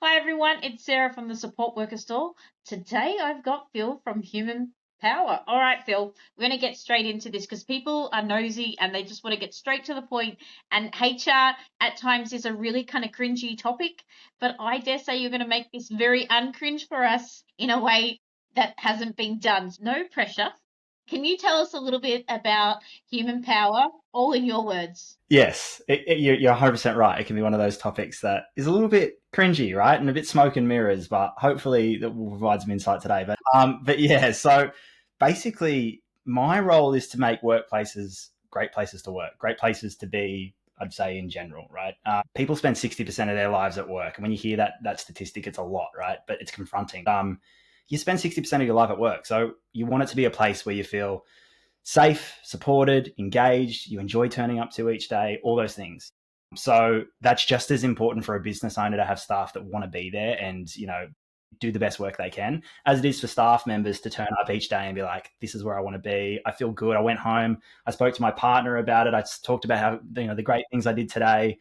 Hi everyone, it's Sarah from the Support Worker Store. Today I've got Phil from Human Power. All right, Phil, we're going to get straight into this because people are nosy and they just want to get straight to the point. And HR at times is a really kind of cringy topic, but I dare say you're going to make this very uncringe for us in a way that hasn't been done. No pressure. Can you tell us a little bit about Human Power, all in your words? Yes, you're 100% right. It can be one of those topics that is a little bit cringy, right? And a bit smoke and mirrors, but hopefully that will provide some insight today. But yeah, so basically, my role is to make workplaces great places to work, great places to be, I'd say in general, right? People spend 60% of their lives at work. And when you hear that statistic, it's a lot, right? But it's confronting. You spend 60% of your life at work. So you want it to be a place where you feel safe, supported, engaged, you enjoy turning up to each day, all those things. So that's just as important for a business owner to have staff that want to be there and, do the best work they can as it is for staff members to turn up each day and be like, this is where I want to be. I feel good. I went home. I spoke to my partner about it. I talked about how, the great things I did today.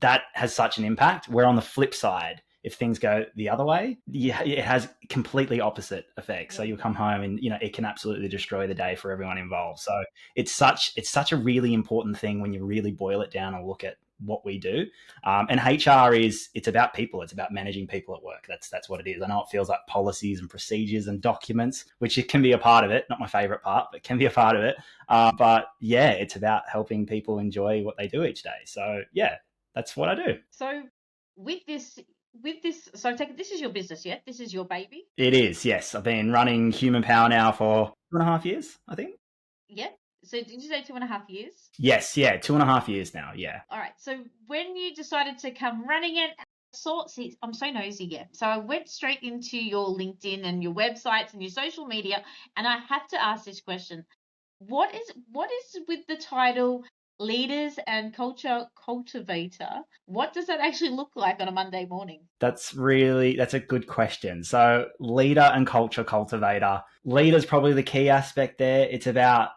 That has such an impact. Where on the flip side, if things go the other way, yeah, it has completely opposite effects. So you'll come home and it can absolutely destroy the day for everyone involved. So it's such a really important thing when you really boil it down and look at what we do. And HR it's about people. It's about managing people at work. That's what it is. I know it feels like policies and procedures and documents, which it can be a part of it. Not my favorite part, but can be a part of it. But yeah, it's about helping people enjoy what they do each day. So yeah, that's what I do. So with this so take this is your business, yeah? This is your baby? It is, yes. I've been running Human Power now for 2.5 years, I think. Yeah. So did you say 2.5 years? Yes, yeah, 2.5 years now, yeah. All right. So when you decided to come running it, see, I'm so nosy, yeah. So I went straight into your LinkedIn and your websites and your social media, and I have to ask this question. What is with the title Leaders and Culture Cultivator? What does that actually look like on a Monday morning? That's a good question. So leader and culture cultivator. Leader's probably the key aspect there. It's about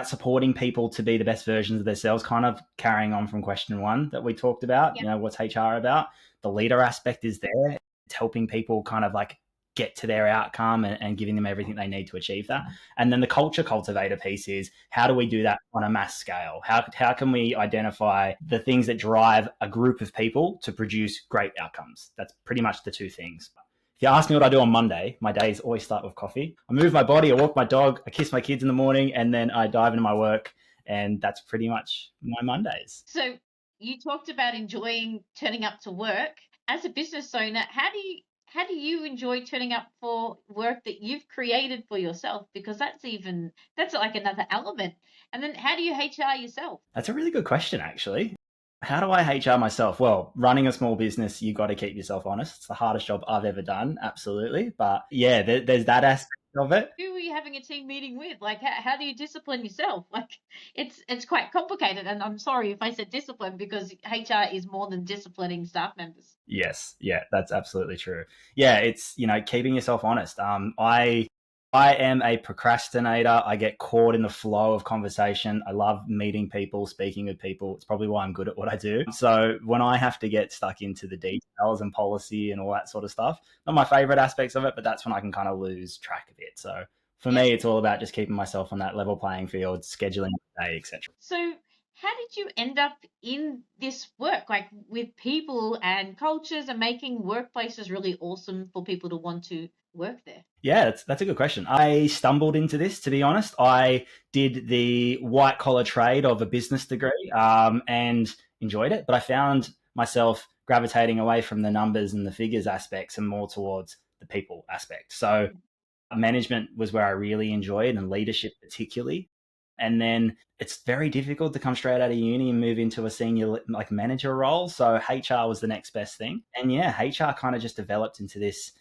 supporting people to be the best versions of themselves, kind of carrying on from question one that we talked about. Yeah. What's HR about? The leader aspect is there. It's helping people kind of like get to their outcome and giving them everything they need to achieve that. And then the culture cultivator piece is how do we do that on a mass scale? How can we identify the things that drive a group of people to produce great outcomes? That's pretty much the two things. If you ask me what I do on Monday, my days always start with coffee. I move my body, I walk my dog, I kiss my kids in the morning, and then I dive into my work. And that's pretty much my Mondays. So you talked about enjoying turning up to work. As a business owner, how do you enjoy turning up for work that you've created for yourself? Because that's like another element. And then how do you HR yourself? That's a really good question, actually. How do I HR myself? Well, running a small business, you got to keep yourself honest. It's the hardest job I've ever done, absolutely. But yeah, there's that aspect of it. Who are you having a team meeting with? Like how do you discipline yourself? Like it's quite complicated. And I'm sorry if I said discipline because HR is more than disciplining staff members. Yes, yeah, that's absolutely true. Yeah, it's keeping yourself honest. I am a procrastinator. I get caught in the flow of conversation. I love meeting people, speaking with people. It's probably why I'm good at what I do. So when I have to get stuck into the details and policy and all that sort of stuff, not my favorite aspects of it, but that's when I can kind of lose track of it. So for Yeah. me, it's all about just keeping myself on that level playing field, scheduling the day, etc. So, how did you end up in this work, like with people and cultures and making workplaces really awesome for people to want to work there? Yeah, that's a good question. I stumbled into this, to be honest. I did the white collar trade of a business degree and enjoyed it, but I found myself gravitating away from the numbers and the figures aspects and more towards the people aspect. So management was where I really enjoyed and leadership particularly. And then it's very difficult to come straight out of uni and move into a senior like manager role. So HR was the next best thing. And yeah, HR kind of just developed into this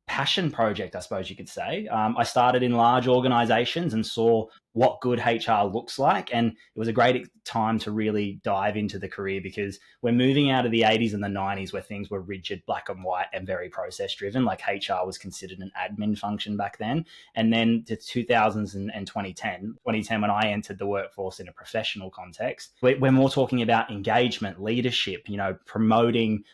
passion project, I suppose you could say. I started in large organizations and saw what good HR looks like. And it was a great time to really dive into the career, because we're moving out of the 80s and the 90s where things were rigid, black and white, and very process driven. Like HR was considered an admin function back then. And then to 2000s and 2010, when I entered the workforce in a professional context, we're more talking about engagement, leadership, promoting,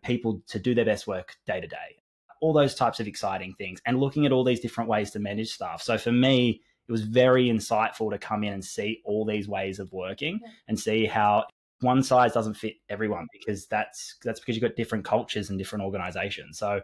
people to do their best work day to day, all those types of exciting things, and looking at all these different ways to manage staff. So for me, it was very insightful to come in and see all these ways of working and see how one size doesn't fit everyone, because that's because you've got different cultures and different organizations. So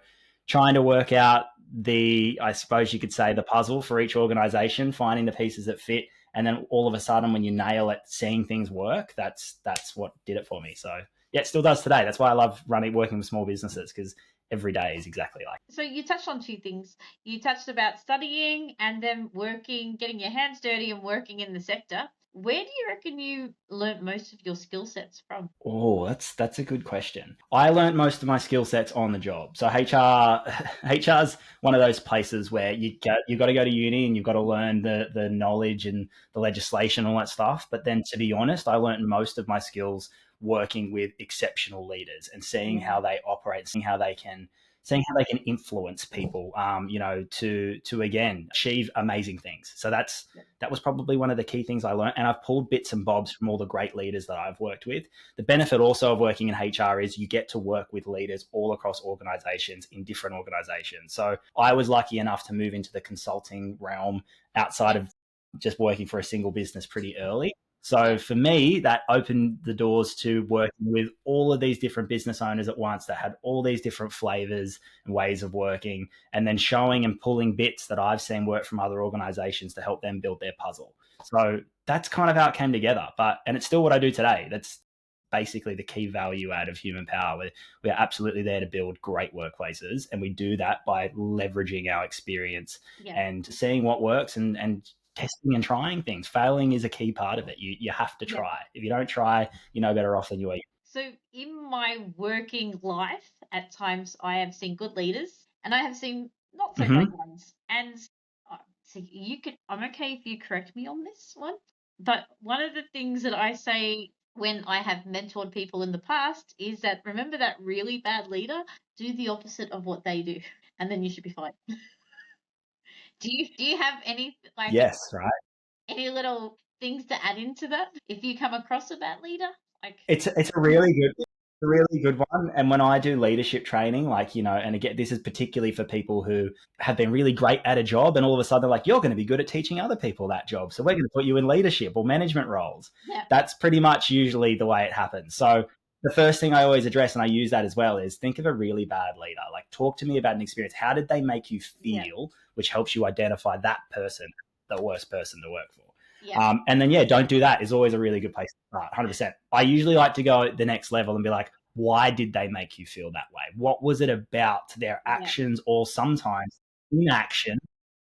trying to work out I suppose you could say, the puzzle for each organization, finding the pieces that fit, and then all of a sudden when you nail it, seeing things work, that's what did it for me. So yeah, it still does today. That's why I love working with small businesses, because every day is exactly like. So you touched on two things. You touched about studying and then working, getting your hands dirty and working in the sector. Where do you reckon you learnt most of your skill sets from? Oh, that's a good question. I learned most of my skill sets on the job. So HR's one of those places where you've got to go to uni and you've got to learn the knowledge and the legislation, all that stuff. But then, to be honest, I learned most of my skills working with exceptional leaders and seeing how they operate, seeing how they can influence people, to again achieve amazing things. So that was probably one of the key things I learned, and I've pulled bits and bobs from all the great leaders that I've worked with. The benefit also of working in HR is you get to work with leaders all across organizations, in different organizations. So I was lucky enough to move into the consulting realm outside of just working for a single business pretty early. So for me, that opened the doors to working with all of these different business owners at once that had all these different flavors and ways of working, and then showing and pulling bits that I've seen work from other organizations to help them build their puzzle. So that's kind of how it came together. And it's still what I do today. That's basically the key value add of Human Power. We're absolutely there to build great workplaces, and we do that by leveraging our experience and seeing what works and testing and trying things. Failing is a key part of it. You have to try. If you don't try, you're no better off than you are. So in my working life, at times I have seen good leaders and I have seen not so great ones. And so I'm okay if you correct me on this one, but one of the things that I say when I have mentored people in the past is that, remember that really bad leader, do the opposite of what they do, and then you should be fine. Do you have any yes, right? Any little things to add into that if you come across a bad leader? It's a really good one. And when I do leadership training, and again, this is particularly for people who have been really great at a job, and all of a sudden they're like, you're going to be good at teaching other people that job, so we're going to put you in leadership or management roles. Yeah. That's pretty much usually the way it happens. So the first thing I always address, and I use that as well, is think of a really bad leader. Like, talk to me about an experience. How did they make you feel? Which helps you identify that person, the worst person to work for. Yeah. And then, don't do that is always a really good place to start, 100%. I usually like to go the next level and be like, why did they make you feel that way? What was it about their actions or sometimes inaction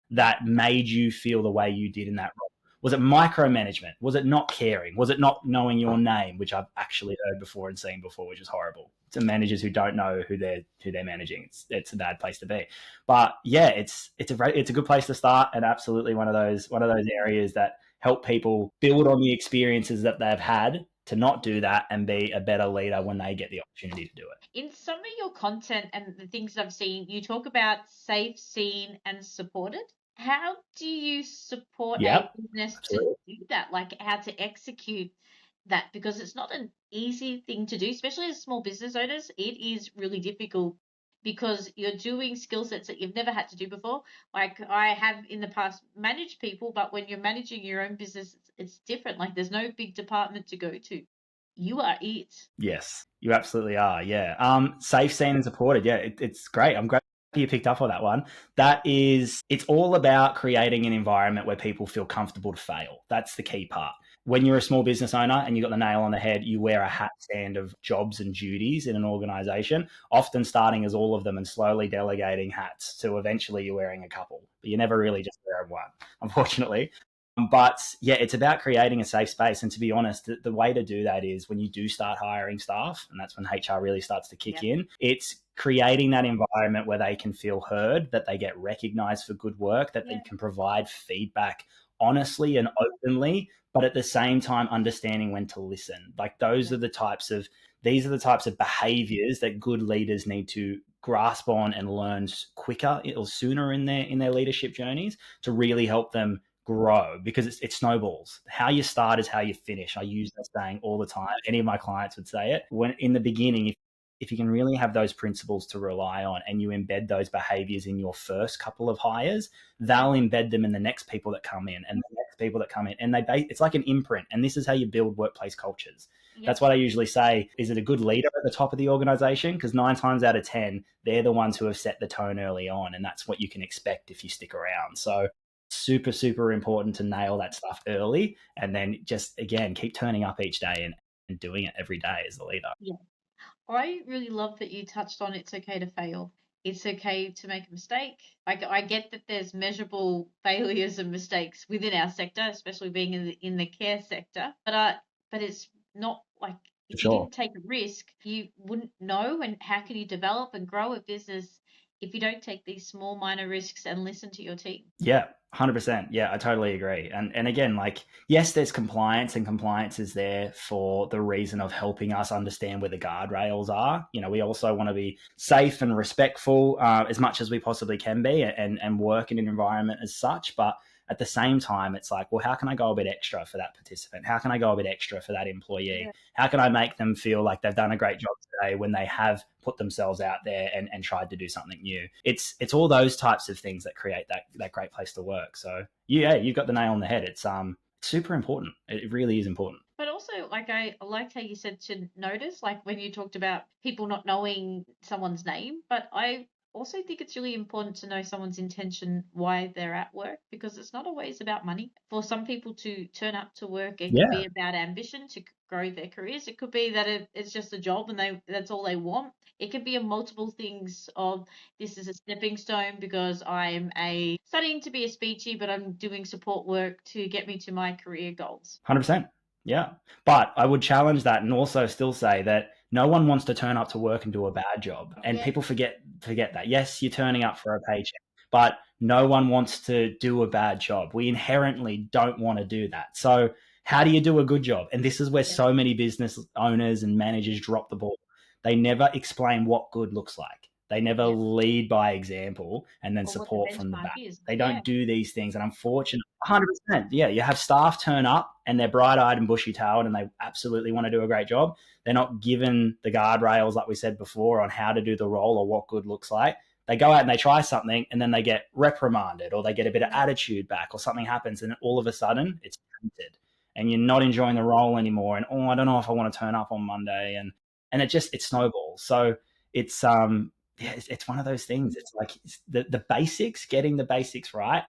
that made you feel the way you did in that role? Was it micromanagement? Was it not caring? Was it not knowing your name, which I've actually heard before and seen before, which is horrible. To managers who don't know who they're managing, it's a bad place to be. But yeah, it's a good place to start, and absolutely one of those areas that help people build on the experiences that they've had to not do that and be a better leader when they get the opportunity to do it. In some of your content and the things I've seen, you talk about safe, seen, and supported. How do you support a business to do that? Like, how to execute that? Because it's not an easy thing to do, especially as small business owners. It is really difficult because you're doing skill sets that you've never had to do before. Like, I have in the past managed people, but when you're managing your own business, it's different. Like, there's no big department to go to. You are it. Yes, you absolutely are. Yeah. Safe, seen, and supported. Yeah, it's great. I'm great you picked up on that one. It's all about creating an environment where people feel comfortable to fail. That's the key part. When you're a small business owner and you got the nail on the head, you wear a hat stand of jobs and duties in an organization, often starting as all of them and slowly delegating hats to eventually you're wearing a couple, but you never really just wear one, unfortunately. But yeah, it's about creating a safe space. And to be honest, the way to do that is when you do start hiring staff, and that's when HR really starts to kick in, it's creating that environment where they can feel heard, that they get recognized for good work, that they can provide feedback honestly and openly, but at the same time understanding when to listen. Like these are the types of behaviors that good leaders need to grasp on and learn quicker or sooner in their leadership journeys to really help them grow, because it snowballs. How you start is how you finish. I use that saying all the time. Any of my clients would say it. When in the beginning, if you can really have those principles to rely on and you embed those behaviors in your first couple of hires, they'll embed them in the next people that come in and the next people that come in. And it's like an imprint. And this is how you build workplace cultures. That's what I usually say. Is it a good leader at the top of the organization? Because 9 times out of 10, they're the ones who have set the tone early on. And that's what you can expect if you stick around. So super, super important to nail that stuff early. And then just, again, keep turning up each day and doing it every day as a leader. Yeah. I really love that you touched on it's okay to fail. It's okay to make a mistake. I get that there's measurable failures and mistakes within our sector, especially being in the care sector. But it's not like if you didn't take a risk, you wouldn't know. And how can you develop and grow a business if you don't take these small minor risks and listen to your team? Yeah, 100%. Yeah, I totally agree. And again, like, yes, there's compliance, and compliance is there for the reason of helping us understand where the guardrails are. You know, we also want to be safe and respectful as much as we possibly can be, and work in an environment as such. But at the same time, it's like, well, how can I go a bit extra for that participant? How can I go a bit extra for that employee? How can I make them feel like they've done a great job today when they have put themselves out there and tried to do something new? It's all those types of things that create that great place to work. So yeah, you've got the nail on the head. It's super important. It really is important. But also, like, I like how you said to notice, like when you talked about people not knowing someone's name, but I also think it's really important to know someone's intention, why they're at work, because it's not always about money. For some people to turn up to work, it can be about ambition to grow their careers. It could be that it's just a job and that's all they want. It could be a multiple things of, this is a stepping stone because I'm studying to be a speechy, but I'm doing support work to get me to my career goals. 100%. Yeah. But I would challenge that and also still say that no one wants to turn up to work and do a bad job. And people forget that. Yes, you're turning up for a paycheck, but no one wants to do a bad job. We inherently don't want to do that. So how do you do a good job? And this is where so many business owners and managers drop the ball. They never explain what good looks like. They never lead by example and then support from the back. They don't do these things. And unfortunately, 100%. Yeah, you have staff turn up and they're bright-eyed and bushy-tailed and they absolutely want to do a great job. They're not given the guardrails, like we said before, on how to do the role or what good looks like. They go out and they try something and then they get reprimanded or they get a bit of attitude back or something happens and all of a sudden it's tainted and you're not enjoying the role anymore. And, I don't know if I want to turn up on Monday. And it snowballs. So it's it's one of those things. It's like the basics, getting the basics right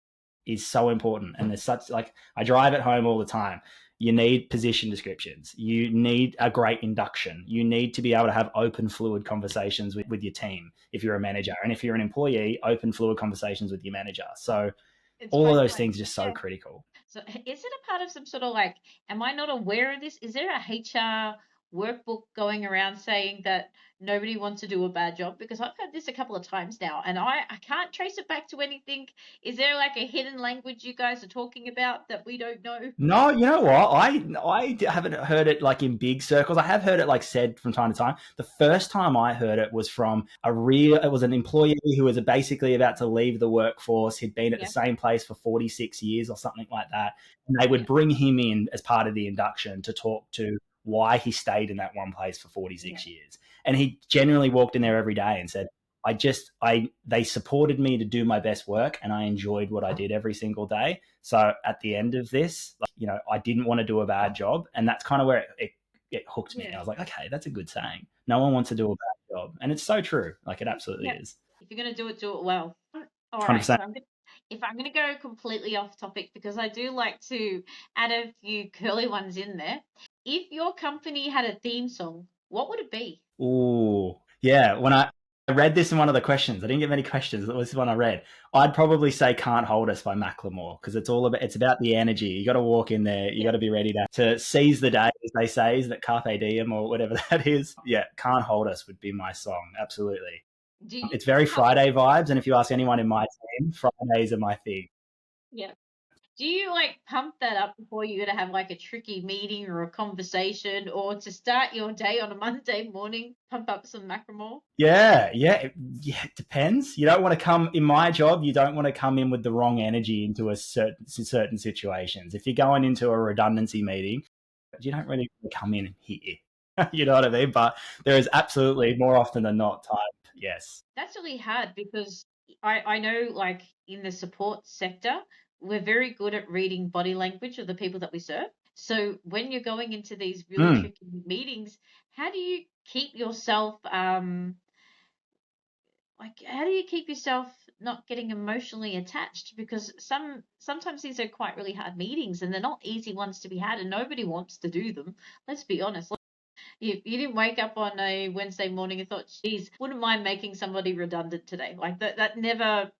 is so important. And there's such, like, I drive it home all the time. You need position descriptions. You need a great induction. You need to be able to have open, fluid conversations with your team if you're a manager. And if you're an employee, open, fluid conversations with your manager. So all of those things are just so critical. So is it a part of some sort of, like, am I not aware of this? Is there a HR workbook going around saying that nobody wants to do a bad job? Because I've heard this a couple of times now and I can't trace it back to anything. Is there like a hidden language you guys are talking about that we don't know? No, you know what? I haven't heard it like in big circles. I have heard it like said from time to time. The first time I heard it was from it was an employee who was basically about to leave the workforce. He'd been at the same place for 46 years or something like that. And they would bring him in as part of the induction to talk to why he stayed in that one place for 46 years. And he generally walked in there every day and said, they supported me to do my best work and I enjoyed what I did every single day. So at the end of this, I didn't want to do a bad job. And that's kind of where it hooked me. I was like, okay, that's a good saying. No one wants to do a bad job. And it's so true. Like, it absolutely is. If you're going to do it well. All right. 100%. So if I'm going to go completely off topic, because I do like to add a few curly ones in there. If your company had a theme song, what would it be? Ooh, yeah. When I read this in one of the questions, I didn't get many questions. It was the one I read. I'd probably say "Can't Hold Us" by Macklemore, because it's about the energy. You got to walk in there. You got to be ready to seize the day, as they say, is that carpe diem or whatever that is. Yeah, "Can't Hold Us" would be my song. Absolutely. Do you, It's very oh, Friday vibes. And if you ask anyone in my team, Fridays are my thing. yeah. Do you like pump that up before you're gonna have like a tricky meeting or a conversation, or to start your day on a Monday morning, pump up some Macklemore? Yeah, it depends. You don't want to come in my job. You don't want to come in with the wrong energy into a certain situations. If you're going into a redundancy meeting, you don't really want to come in here. You know what I mean? But there is absolutely more often than not time. Yes. That's really hard because I know like in the support sector, we're very good at reading body language of the people that we serve. So when you're going into these really Mm, tricky meetings, how do you keep yourself like how do you keep yourself not getting emotionally attached? Because sometimes these are quite really hard meetings and they're not easy ones to be had and nobody wants to do them. Let's be honest. You didn't wake up on a Wednesday morning and thought, geez, wouldn't mind making somebody redundant today. Like that never,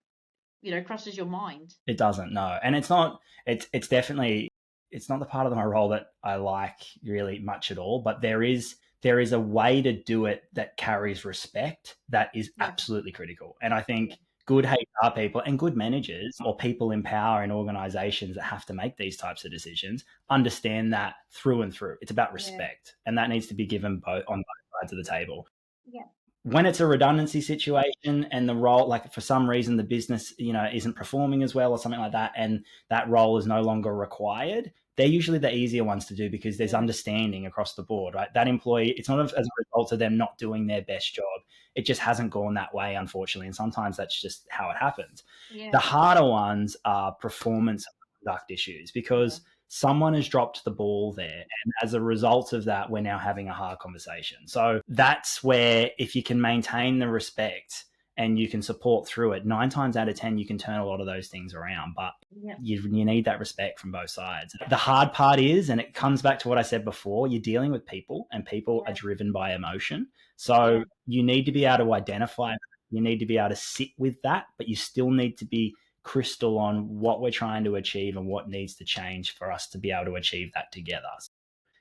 crosses your mind. it doesn't. No, and it's not. It's definitely. It's not the part of my role that I like really much at all. But there is a way to do it that carries respect that is Yeah. absolutely critical. And I Yeah. think good HR people and good managers or people in power in organizations that have to make these types of decisions understand that through and through. It's about Yeah. respect, and that needs to be given both on both sides of the table. Yeah. When it's a redundancy situation and the role, like for some reason the business isn't performing as well or something like that, and that role is no longer required, they're usually the easier ones to do because there's Yeah. understanding across the board, right? That employee, it's not as a result of them not doing their best job. It just hasn't gone that way, unfortunately, and sometimes that's just how it happens. Yeah. The harder ones are performance conduct issues Yeah. because someone has dropped the ball there. And as a result of that, we're now having a hard conversation. So that's where, if you can maintain the respect and you can support through it, 9 times out of 10, you can turn a lot of those things around. But Yeah. you need that respect from both sides. The hard part is, and it comes back to what I said before, you're dealing with people and people are Yeah. driven by emotion. So Yeah. you need to be able to identify that. You need to be able to sit with that, but you still need to be crystal on what we're trying to achieve and what needs to change for us to be able to achieve that together.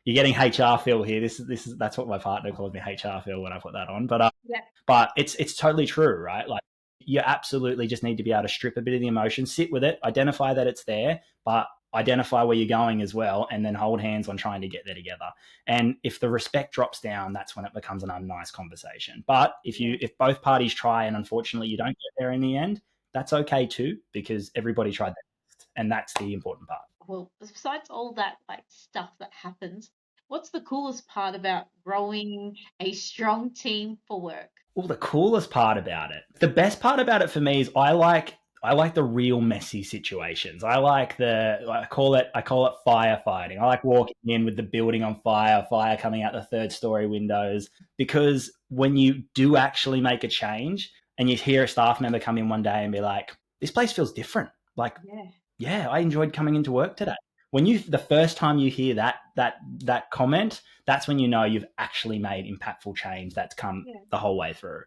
You're getting HR feel here. This is that's what my partner calls me, HR feel, when I put that on. Yeah. But it's totally true, right? Like you absolutely just need to be able to strip a bit of the emotion, sit with it, identify that it's there, but identify where you're going as well, and then hold hands on trying to get there together. And if the respect drops down, that's when it becomes an unnice conversation. But Yeah. if both parties try and unfortunately you don't get there in the end, that's okay too, because everybody tried their best, and that's the important part. Well, besides all that like stuff that happens, what's the coolest part about growing a strong team for work? Well, the coolest part about it, the best part about it for me is I like the real messy situations. I call it firefighting. I like walking in with the building on fire, fire coming out the third story windows, because when you do actually make a change and you hear a staff member come in one day and be like, "This place feels different." Like, Yeah. yeah, I enjoyed coming into work today. When the first time you hear that comment, that's when you know you've actually made impactful change that's come Yeah. the whole way through.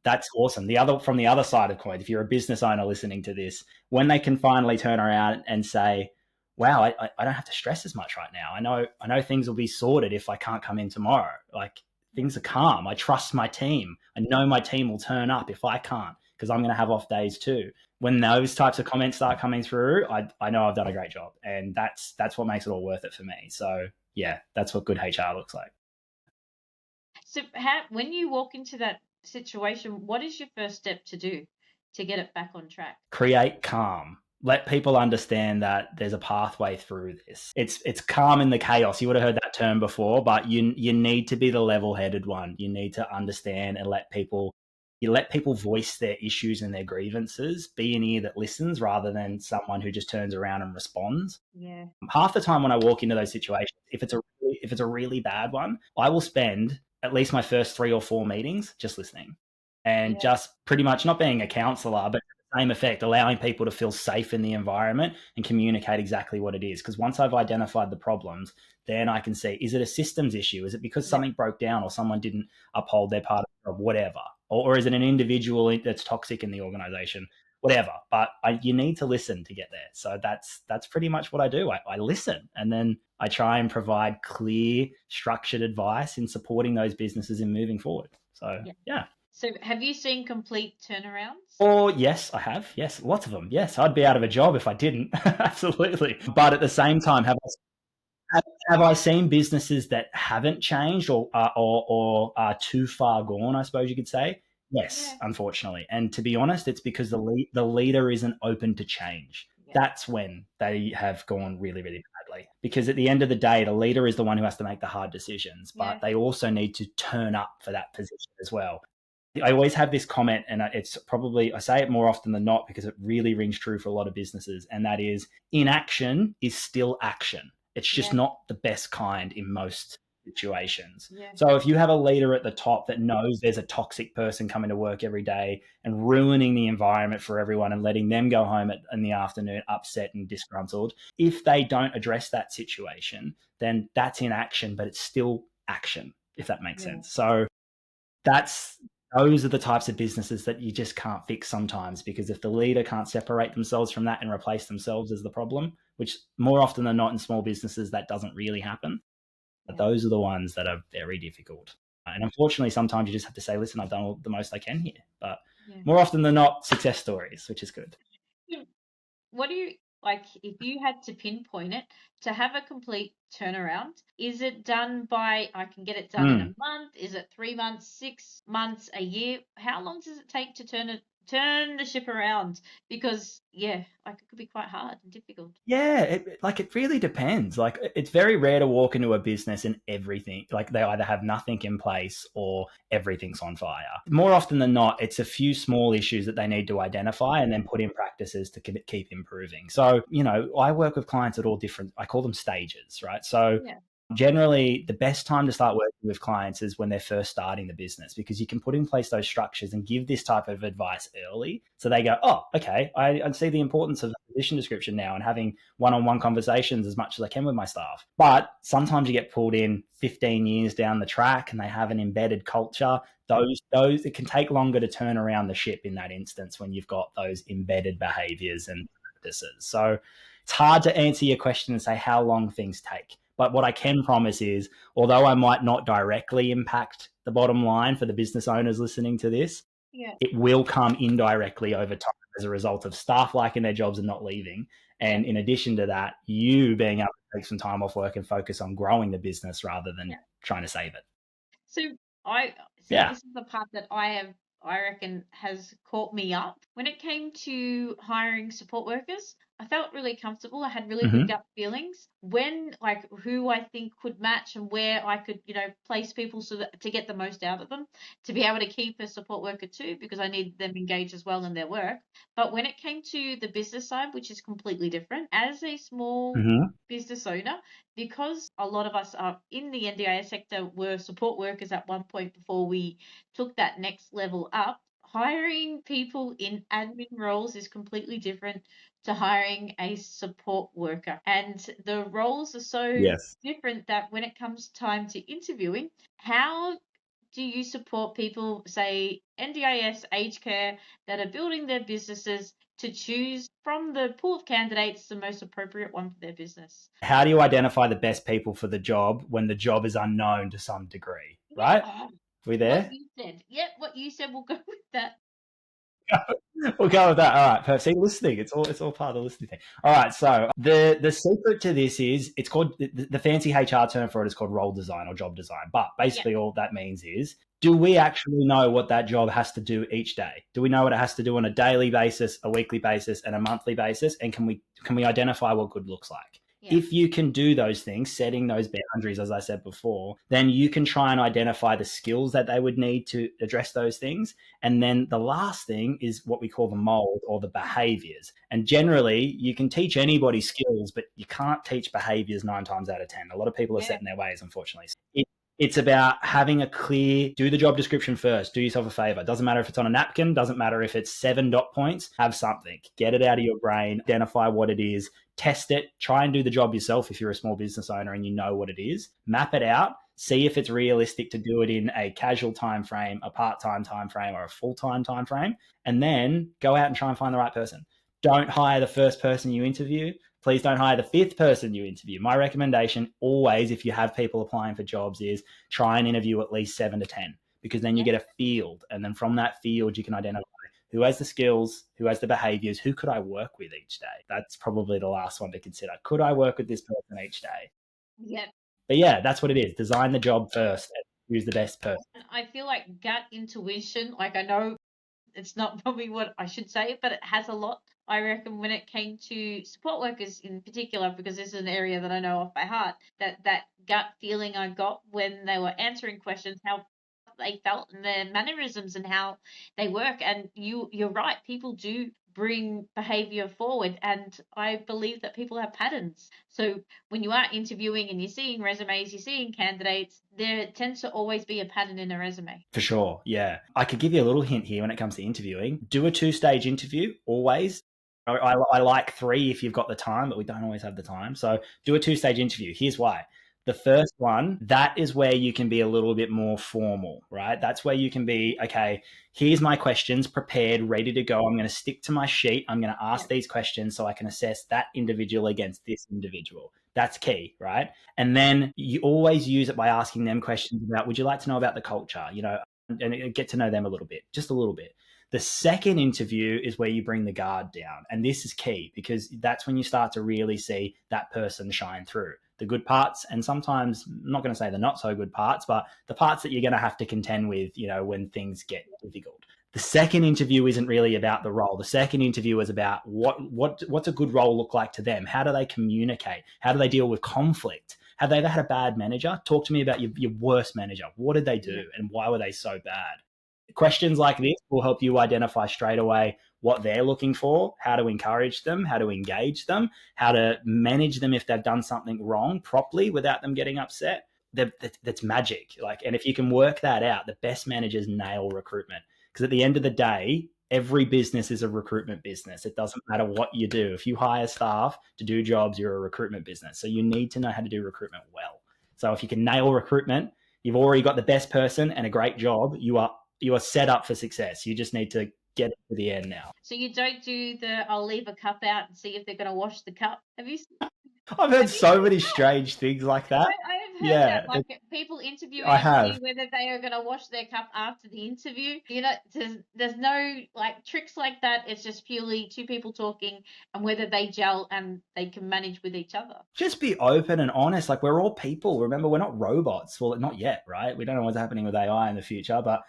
That's awesome. From the other side of the coin, if you're a business owner listening to this, when they can finally turn around and say, "Wow, I don't have to stress as much right now. I know things will be sorted if I can't come in tomorrow. Like things are calm. I trust my team. I know my team will turn up if I can't because I'm going to have off days too." When those types of comments start coming through, I know I've done a great job, and that's what makes it all worth it for me. So yeah, that's what good HR looks like. So, when you walk into that situation, what is your first step to do to get it back on track? Create calm. Let people understand that there's a pathway through this. It's calm in the chaos. You would have heard that term before, but you need to be the level-headed one. You need to understand and let people voice their issues and their grievances. Be an ear that listens rather than someone who just turns around and responds. Yeah. Half the time when I walk into those situations, if it's a really bad one, I will spend at least my first 3 or 4 meetings just listening and Yeah. just pretty much not being a counselor, but the same effect, allowing people to feel safe in the environment and communicate exactly what it is. Because once I've identified the problems, then I can see, is it a systems issue? Is it because Yeah. something broke down or someone didn't uphold their part of the job, whatever? Or is it an individual that's toxic in the organization? Whatever. But you need to listen to get there. So that's pretty much what I do. I listen, and then I try and provide clear, structured advice in supporting those businesses in moving forward. So Yeah. yeah. So have you seen complete turnarounds? Or yes, I have. Yes, lots of them. Yes, I'd be out of a job if I didn't. Absolutely. But at the same time, have I seen businesses that haven't changed or are too far gone, I suppose you could say? Yes, Yeah. unfortunately. And to be honest, it's because the leader isn't open to change. Yeah. That's when they have gone really, really badly. Because at the end of the day, the leader is the one who has to make the hard decisions, Yeah. but they also need to turn up for that position as well. I always have this comment, and it's probably, I say it more often than not because it really rings true for a lot of businesses, and that is inaction is still action. It's just Yeah. not the best kind in most situations. Yeah. So if you have a leader at the top that knows there's a toxic person coming to work every day and ruining the environment for everyone and letting them go home in the afternoon upset and disgruntled, if they don't address that situation, then that's inaction, but it's still action, if that makes Yeah. sense. So that's those are the types of businesses that you just can't fix sometimes, because if the leader can't separate themselves from that and replace themselves as the problem, which more often than not in small businesses that doesn't really happen, but Yeah. those are the ones that are very difficult. And unfortunately, sometimes you just have to say, listen, I've done all the most I can here. But Yeah. more often than not, success stories, which is good. What do you like if you had to pinpoint it to have a complete turnaround? Is it done by I can get it done in a month? Is it 3 months, 6 months, a year? How long does it take to turn the ship around? Because yeah, like it could be quite hard and difficult. Yeah, it really depends. Like it's very rare to walk into a business and everything, like they either have nothing in place or everything's on fire. More often than not, it's a few small issues that they need to identify and then put in practices to keep improving. So, I work with clients at all different, I call them stages, right? So Yeah. generally the best time to start working with clients is when they're first starting the business, because you can put in place those structures and give this type of advice early, so they go, oh, okay, I see the importance of the position description now and having one-on-one conversations as much as I can with my staff. But sometimes you get pulled in 15 years down the track and they have an embedded culture. Those it can take longer to turn around the ship in that instance when you've got those embedded behaviors and practices. So it's hard to answer your question and say how long things take. But what I can promise is, although I might not directly impact the bottom line for the business owners listening to this, Yeah. it will come indirectly over time as a result of staff liking their jobs and not leaving. And in addition to that, you being able to take some time off work and focus on growing the business rather than trying to save it. So I see Yeah. this is the part that I reckon has caught me up. When it came to hiring support workers, I felt really comfortable. I had really good gut feelings when like who I think could match and where I could, place people so that to get the most out of them, to be able to keep a support worker too, because I need them engaged as well in their work. But when it came to the business side, which is completely different, as a small business owner, because a lot of us are in the NDIS sector were support workers at one point before we took that next level up. Hiring people in admin roles is completely different to hiring a support worker. And the roles are so different that when it comes time to interviewing, how do you support people, say NDIS, aged care, that are building their businesses to choose from the pool of candidates the most appropriate one for their business? How do you identify the best people for the job when the job is unknown to some degree, right? Oh, We what there? you said. Yep, what you said. We'll go with that. We'll go with that. All right, perfect. See, listening, it's all part of the listening thing. All right, so the secret to this is it's called the fancy HR term for it is called role design or job design. But basically, all that means is, do we actually know what that job has to do each day? Do we know what it has to do on a daily basis, a weekly basis, and a monthly basis? And can we identify what good looks like? Yeah. If you can do those things, setting those boundaries, as I said before, then you can try and identify the skills that they would need to address those things. And then the last thing is what we call the mold or the behaviors. And generally, you can teach anybody skills, but you can't teach behaviors 9 times out of 10. A lot of people are set in their ways, unfortunately. It's about having a clear, do the job description first, do yourself a favor. Doesn't matter if it's on a napkin, doesn't matter if it's 7 dot points, have something. Get it out of your brain, identify what it is, test it, try and do the job yourself if you're a small business owner and you know what it is. Map it out, see if it's realistic to do it in a casual time frame, a part-time time frame, or a full-time time frame, and then go out and try and find the right person. Don't hire the first person you interview. Please don't hire the 5th person you interview. My recommendation always, if you have people applying for jobs, is try and interview at least 7 to 10, because then you get a field. And then from that field, you can identify who has the skills, who has the behaviors, who could I work with each day? That's probably the last one to consider. Could I work with this person each day? Yeah. But yeah, that's what it is. Design the job first and choose the best person. I feel like gut intuition, like I know it's not probably what I should say, but it has a lot. I reckon when it came to support workers in particular, because this is an area that I know off by heart, that gut feeling I got when they were answering questions, how they felt and their mannerisms and how they work. And you're right, people do bring behavior forward, and I believe that people have patterns. So when you are interviewing and you're seeing resumes, you're seeing candidates, there tends to always be a pattern in a resume. For sure, yeah. I could give you a little hint here when it comes to interviewing. Do a 2-stage interview always. I like 3 if you've got the time, but we don't always have the time. So do a 2-stage interview. Here's why. The first one, that is where you can be a little bit more formal, right? That's where you can be, okay, here's my questions prepared, ready to go. I'm going to stick to my sheet. I'm going to ask these questions so I can assess that individual against this individual. That's key, right? And then you always use it by asking them questions about, would you like to know about the culture? And get to know them a little bit, just a little bit. The second interview is where you bring the guard down. And this is key because that's when you start to really see that person shine through. The good parts, and sometimes, I'm not going to say the not so good parts, but the parts that you're going to have to contend with, when things get difficult. The second interview isn't really about the role. The second interview is about what's a good role look like to them? How do they communicate? How do they deal with conflict? Have they ever had a bad manager? Talk to me about your worst manager. What did they do and why were they so bad? Questions like this will help you identify straight away what they're looking for, how to encourage them, how to engage them, how to manage them if they've done something wrong properly without them getting upset. That's magic. And if you can work that out, the best managers nail recruitment. Because at the end of the day, every business is a recruitment business. It doesn't matter what you do. If you hire staff to do jobs, you're a recruitment business. So you need to know how to do recruitment well. So if you can nail recruitment, you've already got the best person and a great job. You are set up for success. You just need to get to the end now. So you don't do I'll leave a cup out and see if they're going to wash the cup. Have you? I've heard so many strange things like that. I have heard that. Like people interviewing whether they are going to wash their cup after the interview. There's no tricks like that. It's just purely 2 people talking and whether they gel and they can manage with each other. Just be open and honest. We're all people. Remember, we're not robots. Well, not yet, right? We don't know what's happening with AI in the future, but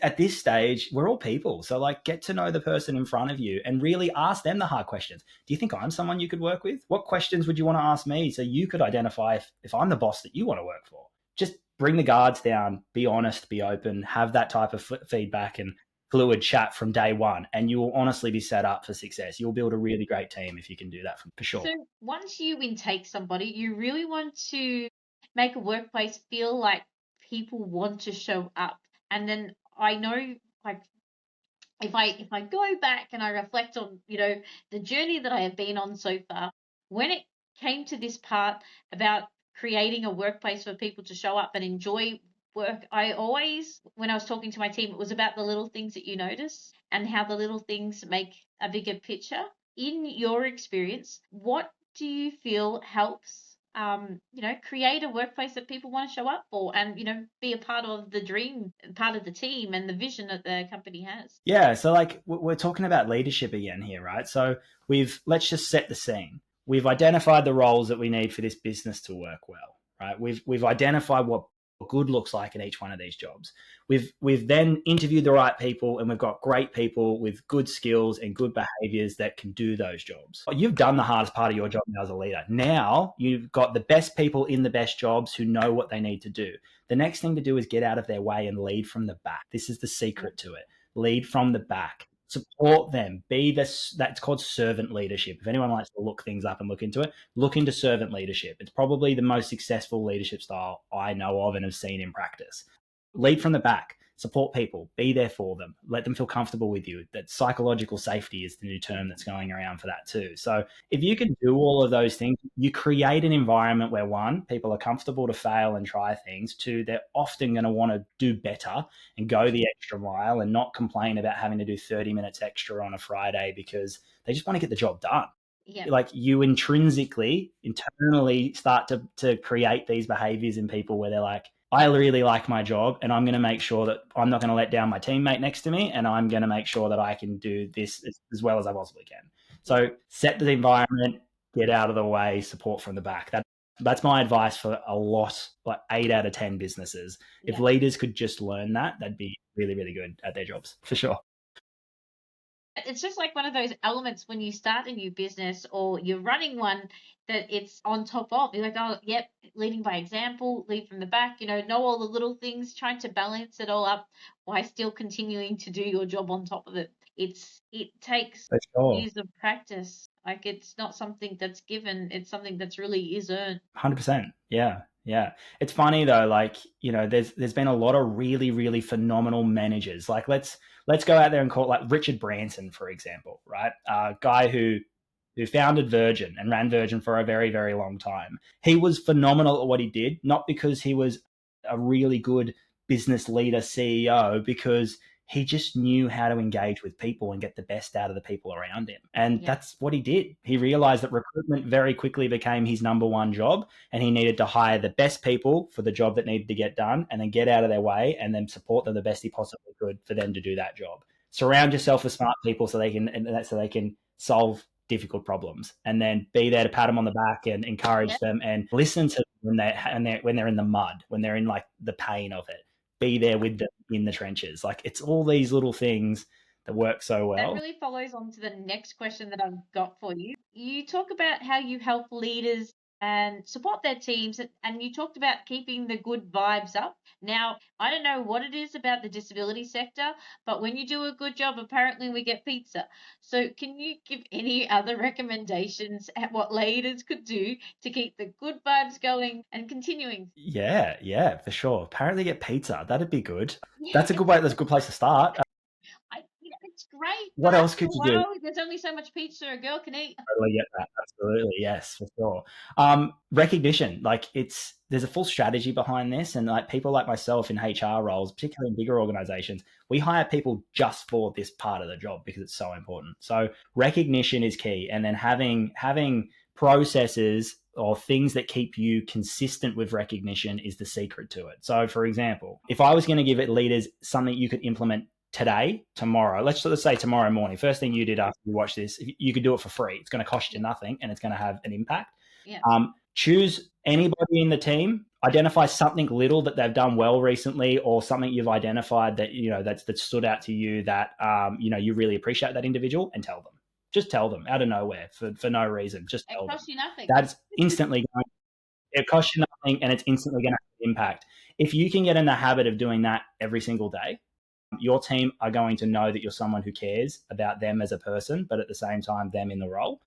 at this stage, we're all people. So get to know the person in front of you and really ask them the hard questions. Do you think I'm someone you could work with? What questions would you want to ask me so you could identify if I'm the boss that you want to work for? Just bring the guards down, be honest, be open, have that type of feedback and fluid chat from day one, and you will honestly be set up for success. You'll build a really great team if you can do that for sure. So once you intake somebody, you really want to make a workplace feel like people want to show up. And then I know, if I go back and I reflect on, the journey that I have been on so far, when it came to this part about creating a workplace for people to show up and enjoy work, I always, when I was talking to my team, it was about the little things that you notice and how the little things make a bigger picture. In your experience, what do you feel helps create a workplace that people want to show up for and, be a part of the dream, part of the team and the vision that the company has? Yeah. So we're talking about leadership again here, right? So let's just set the scene. We've identified the roles that we need for this business to work well, right? We've identified what good looks like in each one of these jobs. We've then interviewed the right people and we've got great people with good skills and good behaviors that can do those jobs. You've done the hardest part of your job now as a leader. Now you've got the best people in the best jobs who know what they need to do. The next thing to do is get out of their way and lead from the back. This is the secret to it. Lead from the back. Support them. That's called servant leadership. If anyone likes to look things up and look into it, look into servant leadership. It's probably the most successful leadership style I know of and have seen in practice. Lead from the back. Support people. Be there for them. Let them feel comfortable with you. That psychological safety is the new term that's going around for that too. So if you can do all of those things, you create an environment where 1, people are comfortable to fail and try things. 2, they're often going to want to do better and go the extra mile and not complain about having to do 30 minutes extra on a Friday because they just want to get the job done. Yeah. You intrinsically, internally start to create these behaviors in people where they're like, I really like my job, and I'm going to make sure that I'm not going to let down my teammate next to me, and I'm going to make sure that I can do this as well as I possibly can. So set the environment, get out of the way, support from the back. That's my advice for a lot, like 8 out of 10 businesses. If leaders could just learn that, they'd be really, really good at their jobs for sure. It's just like one of those elements when you start a new business or you're running one that it's on top of. You're like, oh, yep, leading by example, lead from the back, know all the little things, trying to balance it all up while still continuing to do your job on top of it. It takes years of practice. Like, it's not something that's given, it's something that's really is earned. 100%. Yeah. Yeah. It's funny though, like, there's been a lot of really, really phenomenal managers. Like let's go out there and call it like Richard Branson, for example, right? A guy who founded Virgin and ran Virgin for a very, very long time. He was phenomenal at what he did, not because he was a really good business leader, CEO, because he just knew how to engage with people and get the best out of the people around him. And that's what he did. He realized that recruitment very quickly became his number one job, and he needed to hire the best people for the job that needed to get done and then get out of their way and then support them the best he possibly could for them to do that job. Surround yourself with smart people so they can solve difficult problems, and then be there to pat them on the back and encourage them and listen to them when they're in the mud, when they're in like the pain of it. Be there with them in the trenches. Like it's all these little things that work so well. That really follows on to the next question that I've got for you. You talk about how you help leaders and support their teams, and you talked about keeping the good vibes up. Now, I don't know what it is about the disability sector, but when you do a good job, apparently we get pizza. So can you give any other recommendations at what leaders could do to keep the good vibes going and continuing? Yeah, for sure. Apparently get pizza. That'd be good. That's a good way. That's a good place to start. It's great. What else could you do? There's only so much pizza a girl can eat. Totally get that. Absolutely, yes, for sure. Recognition, like there's a full strategy behind this, and like people like myself in HR roles, particularly in bigger organizations, we hire people just for this part of the job because it's so important. So recognition is key, and then having processes or things that keep you consistent with recognition is the secret to it. So, for example, if I was going to give it leaders something you could implement today, tomorrow, let's say tomorrow morning, first thing you did after you watch this, you could do it for free. It's going to cost you nothing and it's going to have an impact. Choose anybody in the team, identify something little that they've done well recently, or something you've identified that, that stood out to you that, you really appreciate that individual, and tell them. Just tell them out of nowhere for no reason. Just tell them. It costs you nothing. That's instantly going, it costs you nothing, and it's instantly going to have impact. If you can get in the habit of doing that every single day, your team are going to know that you're someone who cares about them as a person, but at the same time, them in the role.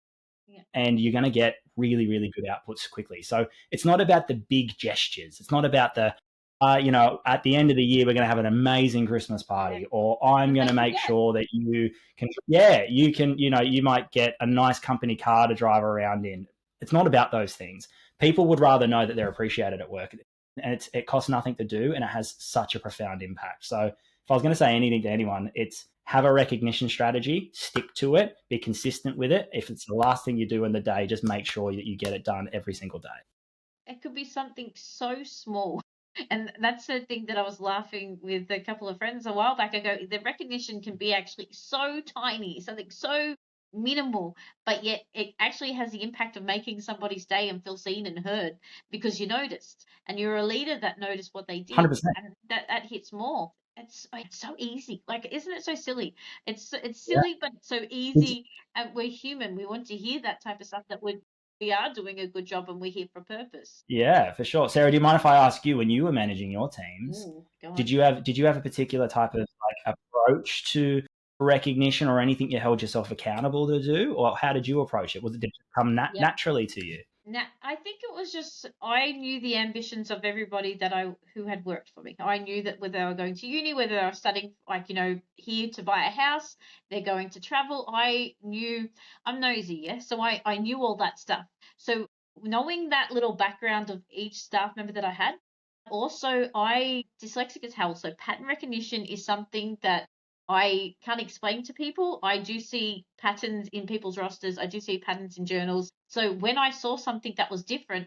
And you're going to get really, really good outputs quickly. So it's not about the big gestures. It's not about the, at the end of the year, we're going to have an amazing Christmas party, or I'm going to make sure that you can, you might get a nice company car to drive around in. It's not about those things. People would rather know that they're appreciated at work, and it costs nothing to do, and it has such a profound impact. So if I was going to say anything to anyone, it's have a recognition strategy, stick to it, be consistent with it. If it's the last thing you do in the day, just make sure that you get it done every single day. It could be something so small. And that's the thing that I was laughing with a couple of friends a while back ago. The recognition can be actually so tiny, something so minimal, but yet it actually has the impact of making somebody's day and feel seen and heard because you noticed, and you're a leader that noticed what they did. 100%. And that hits more. It's so easy. Like, isn't it so silly? It's silly, but it's so easy. And we're human. We want to hear that type of stuff, that we are doing a good job and we're here for purpose. Yeah, for sure. Sarah, do you mind if I ask you, when you were managing your teams, did you have a particular type of like approach to recognition, or anything you held yourself accountable to do, or how did you approach it? Did it come naturally to you? Now, I think it was just, I knew the ambitions of everybody who had worked for me. I knew that whether they were going to uni, whether they were studying, here to buy a house, they're going to travel. I'm nosy, so I knew all that stuff. So knowing that little background of each staff member that I had, also dyslexic as hell, so pattern recognition is something that I can't explain to people. I do see patterns in people's rosters. I do see patterns in journals. So when I saw something that was different,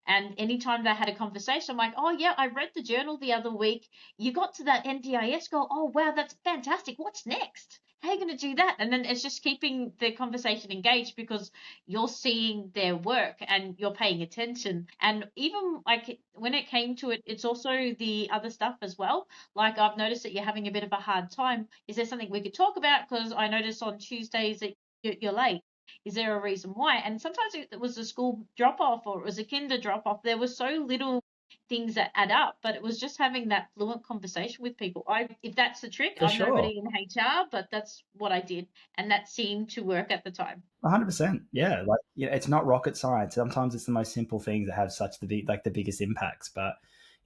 And anytime they had a conversation, I'm like, oh, yeah, I read the journal the other week. You got to that NDIS goal. Oh, wow, that's fantastic. What's next? How are you going to do that? And then it's just keeping the conversation engaged because you're seeing their work and you're paying attention. And even like when it came to it, it's also the other stuff as well. Like I've noticed that you're having a bit of a hard time. Is there something we could talk about? Because I noticed on Tuesdays that you're late. Is there a reason why? And sometimes it was a school drop off or it was a kinder drop off. There were so little things that add up, but it was just having that fluent conversation with people. If that's the trick, For I'm sure. nobody in HR, but that's what I did, and that seemed to work at the time. 100%. Yeah. Like, it's not rocket science. Sometimes it's the most simple things that have such the biggest impacts. But,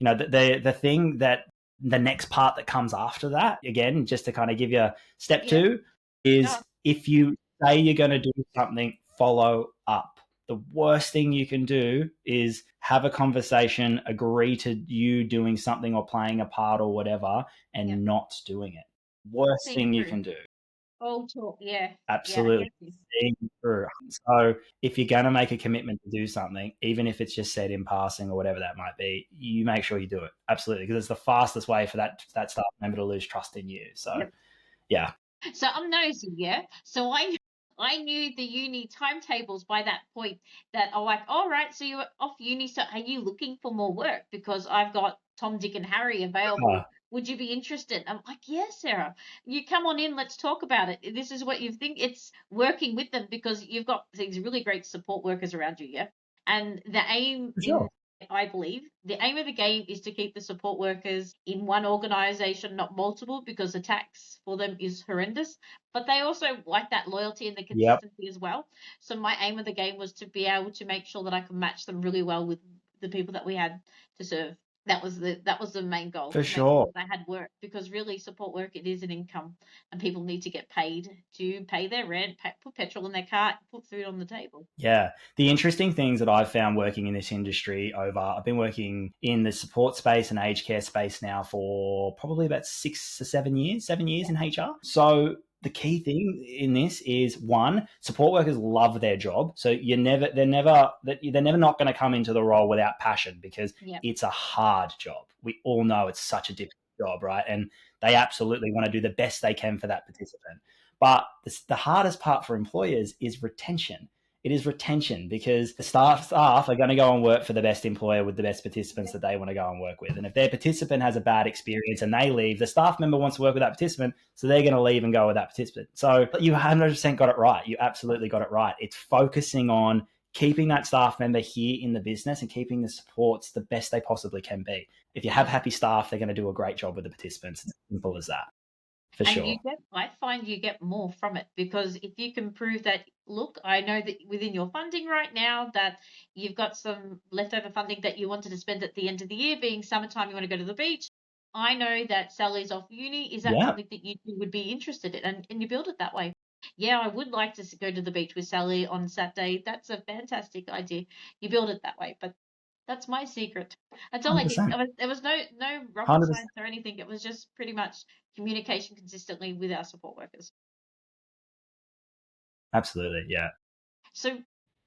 the thing that the next part that comes after that, again, just to kind of give you step two, is if you say you're going to do something, follow up. The worst thing you can do is have a conversation, agree to you doing something or playing a part or whatever, and not doing it. Worst thing you can do. All talk, Absolutely. Through. So if you're going to make a commitment to do something, even if it's just said in passing or whatever that might be, you make sure you do it. Absolutely. Because it's the fastest way for that staff member to lose trust in you. So, yeah. So I'm nosy, yeah. So I knew the uni timetables by that point that I'm like, all right, so you're off uni, so are you looking for more work? Because I've got Tom, Dick, and Harry available. Would you be interested? I'm like, yes, Sarah. You come on in, let's talk about it. This is what you think. It's working with them because you've got these really great support workers around you, yeah. And the aim in I believe the aim of the game is to keep the support workers in one organization, not multiple, because the tax for them is horrendous. But they also like that loyalty and the consistency as well. So my aim of the game was to be able to make sure that I could match them really well with the people that we had to serve. That was the main goal. For sure. They had work because really support work, it is an income and people need to get paid to pay their rent, put petrol in their car, put food on the table. Yeah. The interesting things that I've found working in this industry I've been working in the support space and aged care space now for probably about 6 to 7 years, 7 years in HR. So the key thing in this is, one, support workers love their job. So they're never not going to come into the role without passion because it's a hard job. We all know it's such a difficult job, right? And they absolutely want to do the best they can for that participant. But the hardest part for employers is retention. It is retention because the staff are going to go and work for the best employer with the best participants that they want to go and work with. And if their participant has a bad experience and they leave, the staff member wants to work with that participant, so they're going to leave and go with that participant. So you 100% got it right. You absolutely got it right. It's focusing on keeping that staff member here in the business and keeping the supports the best they possibly can be. If you have happy staff, they're going to do a great job with the participants. It's as simple as that. For sure. I find you get more from it because if you can prove that, look, I know that within your funding right now that you've got some leftover funding that you wanted to spend at the end of the year, being summertime, you want to go to the beach. I know that Sally's off uni. Is that something that you would be interested in? And you build it that way. Yeah, I would like to go to the beach with Sally on Saturday. That's a fantastic idea. You build it that way, but that's my secret. That's all I did. There was no rocket science or anything. It was just pretty much communication consistently with our support workers. Absolutely, yeah. So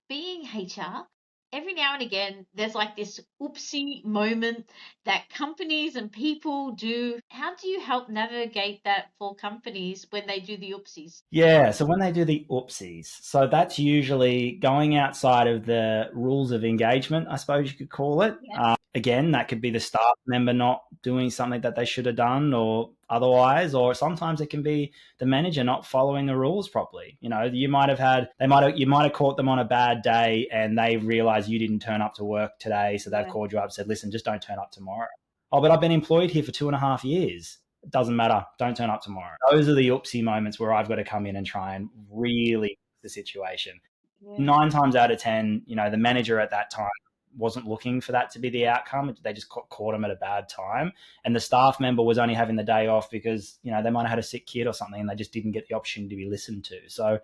being HR, every now and again, there's like this oopsie moment that companies and people do. How do you help navigate that for companies when they do the oopsies? Yeah, so when they do the oopsies, so that's usually going outside of the rules of engagement, I suppose you could call it. Again, that could be the staff member not doing something that they should have done or otherwise, or sometimes it can be the manager not following the rules properly. You might have caught them on a bad day and they realize you didn't turn up to work today, so they've called you up and said, listen, just don't turn up tomorrow. Oh, but I've been employed here for 2.5 years. It doesn't matter. Don't turn up tomorrow. Those are the oopsie moments where I've got to come in and try and really fix the situation. 9 times out of 10, the manager at that time wasn't looking for that to be the outcome. They just caught him at a bad time. And the staff member was only having the day off because, they might have had a sick kid or something and they just didn't get the opportunity to be listened to. So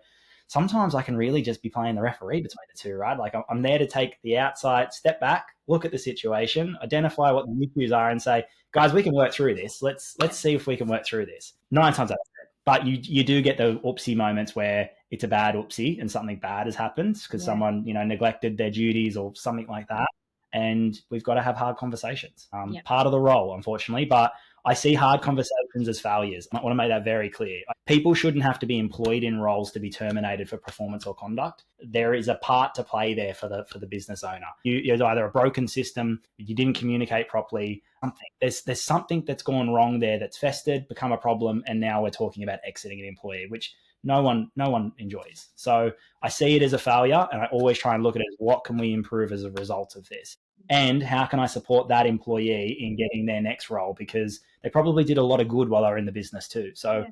sometimes I can really just be playing the referee between the two, right? Like I'm there to take the outside, step back, look at the situation, identify what the issues are and say, guys, we can work through this. Let's see if we can work through this. 9 times out of 10. But you do get the oopsie moments where it's a bad oopsie and something bad has happened because someone, neglected their duties or something like that. and we've got to have hard conversations. Yep. Part of the role, unfortunately, but I see hard conversations as failures. I want to make that very clear. People shouldn't have to be employed in roles to be terminated for performance or conduct. There is a part to play there for the business owner. You're either a broken system, you didn't communicate properly, something. There's something that's gone wrong there that's festered, become a problem, and now we're talking about exiting an employee, which no one enjoys. So I see it as a failure, and I always try and look at it as what can we improve as a result of this, and how can I support that employee in getting their next role, because they probably did a lot of good while they were in the business too. So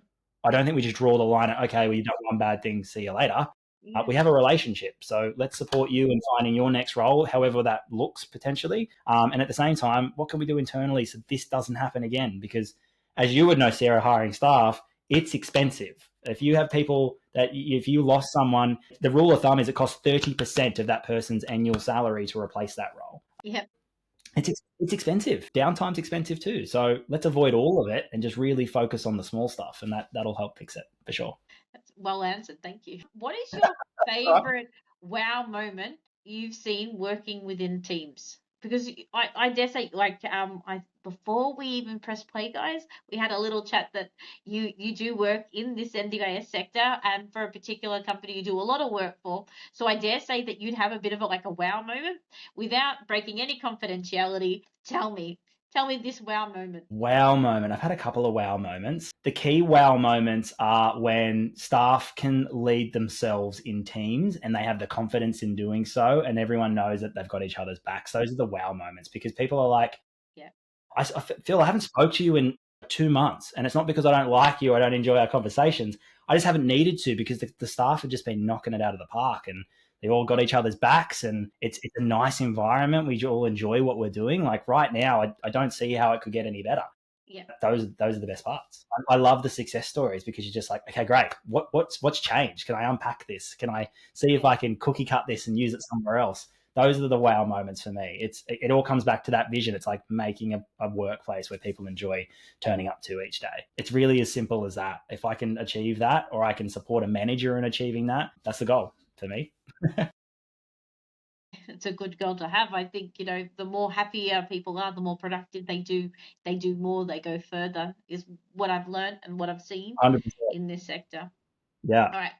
I don't think we just draw the line at, okay, well, you've done one bad thing, see you later. We have a relationship, so let's support you in finding your next role, however that looks potentially. And at the same time, what can we do internally so this doesn't happen again? Because as you would know, Sarah, hiring staff, it's expensive. If you have people if you lost someone, the rule of thumb is it costs 30% of that person's annual salary to replace that role. Yep. It's expensive. Downtime's expensive too. So let's avoid all of it and just really focus on the small stuff, and that'll help fix it for sure. That's well answered. Thank you. What is your favorite wow moment you've seen working within teams? Because I dare say, before we even press play, guys, we had a little chat that you do work in this NDIS sector, and for a particular company you do a lot of work for. So I dare say that you'd have a bit of a wow moment. Without breaking any confidentiality, tell me this wow moment. Wow moment. I've had a couple of wow moments. The key wow moments are when staff can lead themselves in teams and they have the confidence in doing so, and everyone knows that they've got each other's backs. Those are the wow moments, because people are like, I feel I haven't spoke to you in 2 months, and it's not because I don't like you or I don't enjoy our conversations. I just haven't needed to, because the staff have just been knocking it out of the park, and they've all got each other's backs, and it's a nice environment. We all enjoy what we're doing. Like right now, I don't see how it could get any better. Yeah. Those are the best parts. I love the success stories, because you're just like, okay, great. What's changed? Can I unpack this? Can I see if I can cookie cut this and use it somewhere else? Those are the wow moments for me. It all comes back to that vision. It's like making a workplace where people enjoy turning up to each day. It's really as simple as that. If I can achieve that, or I can support a manager in achieving that, that's the goal for me. It's a good goal to have. I think, the more happier people are, the more productive they do more, they go further, is what I've learned and what I've seen 100%. in this sector. Yeah. All right.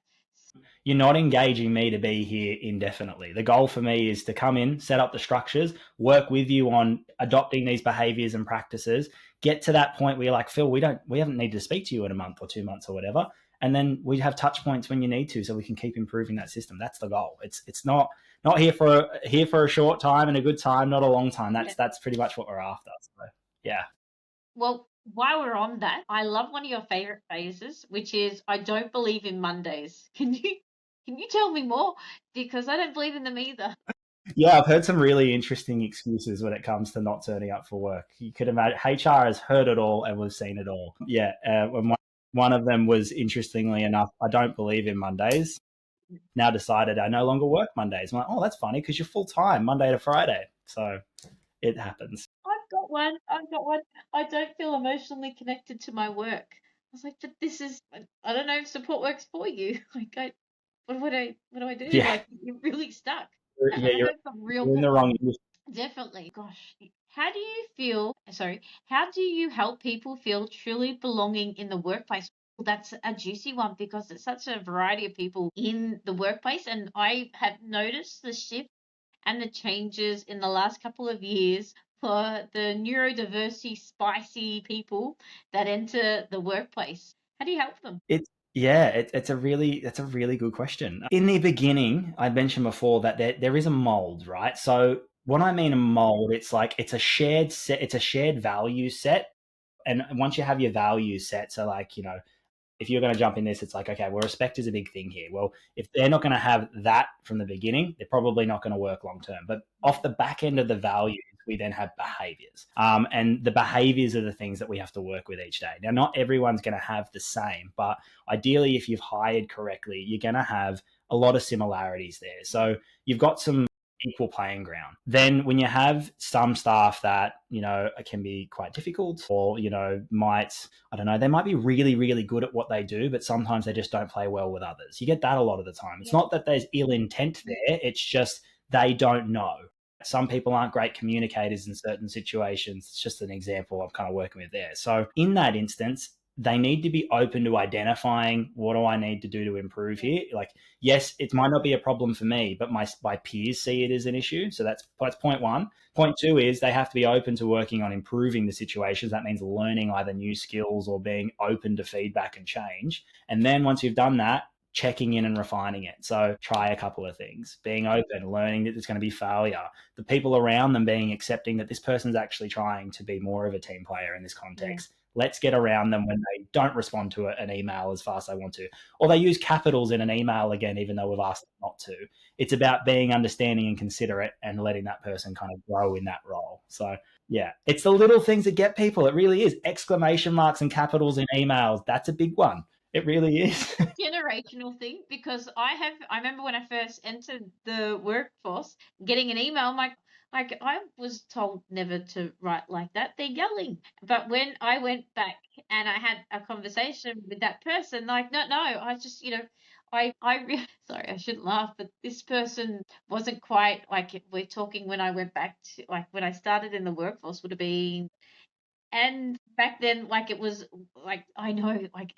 You're not engaging me to be here indefinitely. The goal for me is to come in, set up the structures, work with you on adopting these behaviors and practices, get to that point where you're like, Phil, we haven't needed to speak to you in a month or 2 months or whatever. And then we have touch points when you need to, so we can keep improving that system. That's the goal. It's not here for a short time and a good time, not a long time. That's pretty much what we're after. So, yeah. Well, while we're on that, I love one of your favorite phrases, which is, I don't believe in Mondays. Can you tell me more? Because I don't believe in them either. Yeah, I've heard some really interesting excuses when it comes to not turning up for work. You could imagine HR has heard it all and we've seen it all. Yeah, one of them was, interestingly enough, I don't believe in Mondays. Now decided I no longer work Mondays. I'm like, oh, that's funny, because you're full time Monday to Friday. So it happens. I've got one. I don't feel emotionally connected to my work. I was like, but this is, I don't know if support works for you. Like, what do I do? Yeah. Like, you're really stuck. Yeah, you're in the wrong industry. Definitely. Gosh, how do you help people feel truly belonging in the workplace? Well, that's a juicy one, because it's such a variety of people in the workplace, and I have noticed the shift and the changes in the last couple of years for the neurodiversity, spicy people that enter the workplace. How do you help them? It's a really good question. In the beginning, I mentioned before that there is a mold, right? So when I mean a mold, it's like it's a shared set, it's a shared value set. And once you have your values set, so like, if you're going to jump in this, it's like, okay, well, respect is a big thing here. Well, if they're not going to have that from the beginning, they're probably not going to work long term. But off the back end of the values, we then have behaviors. And the behaviors are the things that we have to work with each day. Now, not everyone's going to have the same, but ideally, if you've hired correctly, you're going to have a lot of similarities there. So you've got some equal playing ground. Then when you have some staff that, can be quite difficult, or, they might be really, really good at what they do, but sometimes they just don't play well with others. You get that a lot of the time. It's not that there's ill intent there. It's just they don't know. Some people aren't great communicators in certain situations. It's just an example I'm kind of working with there. So in that instance, they need to be open to identifying what do I need to do to improve here. Like, yes, it might not be a problem for me, but my peers see it as an issue. So that's point one. Point two is they have to be open to working on improving the situations. That means learning either new skills or being open to feedback and change. And then once you've done that, checking in and refining it. So try a couple of things, being open, learning that there's going to be failure, the people around them being accepting that this person's actually trying to be more of a team player in this context. Yeah. Let's get around them when they don't respond to an email as fast as they want to, or they use capitals in an email again, even though we've asked them not to. It's about being understanding and considerate and letting that person kind of grow in that role. So yeah, it's the little things that get people. It really is. Exclamation marks and capitals in emails. That's a big one. It really is. Generational thing, because I remember when I first entered the workforce, getting an email, I'm like I was told never to write like that. They're yelling. But when I went back and I had a conversation with that person, like, no, I just, sorry, I shouldn't laugh, but this person wasn't quite like we're talking when I went back to, like, when I started in the workforce would have been, and back then, like, it was like, I know, like,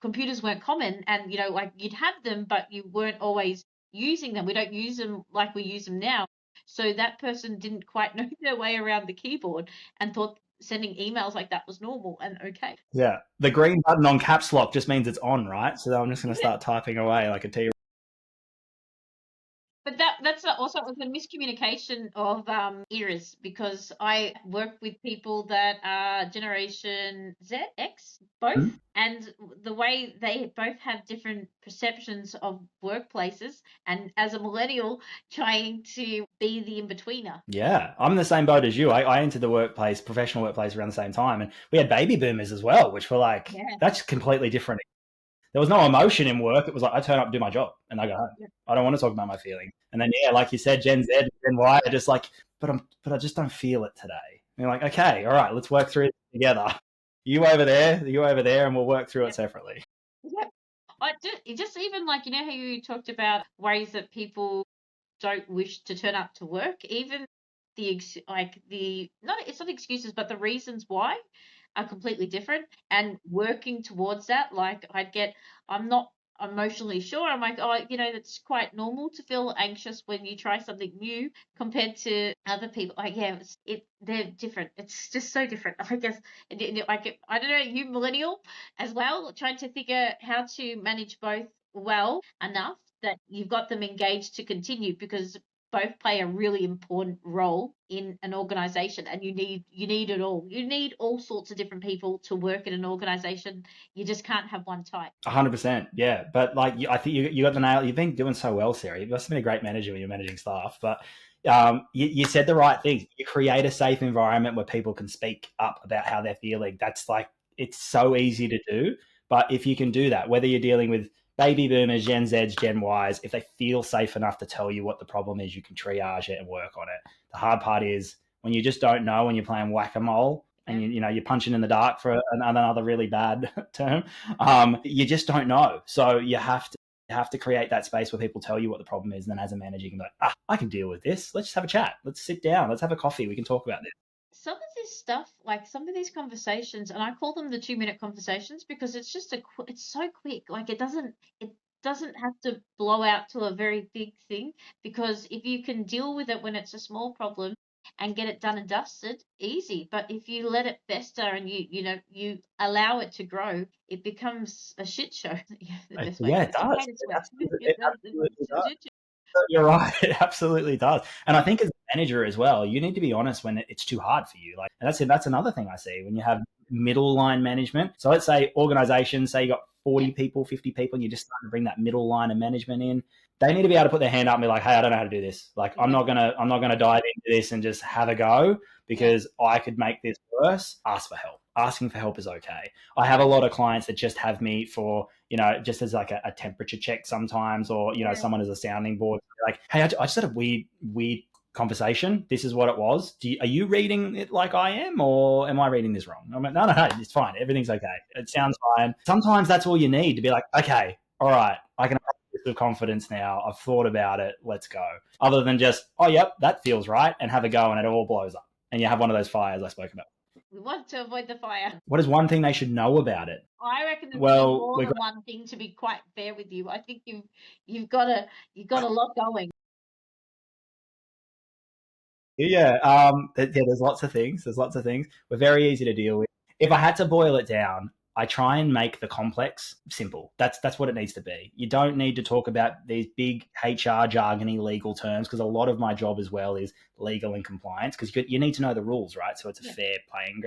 computers weren't common, and like, you'd have them, but you weren't always using them. We don't use them like we use them now. So that person didn't quite know their way around the keyboard and thought sending emails like that was normal and okay. Yeah, the green button on caps lock just means it's on, right? So I'm just going to start typing away like a T. But that's also was a miscommunication of eras, because I work with people that are Generation Z, X, both, and the way they both have different perceptions of workplaces, and as a millennial, trying to be the in-betweener. Yeah, I'm in the same boat as you. I entered the professional workplace around the same time, and we had baby boomers as well, which were like, that's completely different. There was no emotion in work. It was like, I turn up, do my job, and I go home. Yeah. I don't want to talk about my feelings. And then, yeah, like you said, Gen Z, Gen Y are just like, but I just don't feel it today. And you're like, okay, all right, let's work through it together. You over there, and we'll work through it separately. Yeah. Just even like, how you talked about ways that people don't wish to turn up to work, even it's not excuses, but the reasons why are completely different, and working towards that. Like, I'm not emotionally sure. I'm like, that's quite normal to feel anxious when you try something new compared to other people. Like, yeah, they're different. It's just so different. I guess, like, I don't know, you millennial as well, trying to figure how to manage both well enough that you've got them engaged to continue, because both play a really important role in an organization, and you need it all. You need all sorts of different people to work in an organization. You just can't have one type. 100%, yeah. But like, I think you got the nail. You've been doing so well, Sarah. You must have been a great manager when you're managing staff. But you said the right things. You create a safe environment where people can speak up about how they're feeling. That's like, it's so easy to do. But if you can do that, whether you're dealing with baby boomers, Gen Zs, Gen Ys, if they feel safe enough to tell you what the problem is, you can triage it and work on it. The hard part is when you just don't know, when you're playing whack-a-mole and you're punching in the dark, for another really bad term. You just don't know. So you have to create that space where people tell you what the problem is. And then as a manager, you can go, I can deal with this. Let's just have a chat. Let's sit down. Let's have a coffee. We can talk about this. Some of this stuff, like some of these conversations, and I call them the 2-minute conversations, because it's just it's so quick. Like, it doesn't have to blow out to a very big thing, because if you can deal with it when it's a small problem and get it done and dusted, easy. But if you let it fester and you allow it to grow, it becomes a shit show. Yeah, it does. It absolutely does. You're right. It absolutely does. And I think as a manager as well, you need to be honest when it's too hard for you. Like, and that's another thing I see when you have middle line management. So let's say organizations, say you got 40 people, 50 people, and you're just starting to bring that middle line of management in. They need to be able to put their hand up and be like, hey, I don't know how to do this. Like, I'm not gonna dive into this and just have a go, because I could make this worse. Ask for help. Asking for help is okay. I have a lot of clients that just have me for, just as like a temperature check sometimes, or, someone as a sounding board. Like, hey, I just had a weird conversation. This is what it was. Are you reading it like I am, or am I reading this wrong? I'm like, no, it's fine. Everything's okay. It sounds fine. Sometimes that's all you need to be like, okay, all right, I can approach this of confidence now. I've thought about it. Let's go. Other than just, oh, yep, that feels right, and have a go and it all blows up. And you have one of those fires I spoke about. We want to avoid the fire. What is one thing they should know about it? I reckon there's Well, more we've than one thing, to be quite fair with you. I think you've got a lot going. Yeah, there's lots of things. There's lots of things. We're very easy to deal with. If I had to boil it down, I try and make the complex simple. That's what it needs to be. You don't need to talk about these big HR jargony legal terms, because a lot of my job as well is legal and compliance, because you need to know the rules, right? So it's a fair playing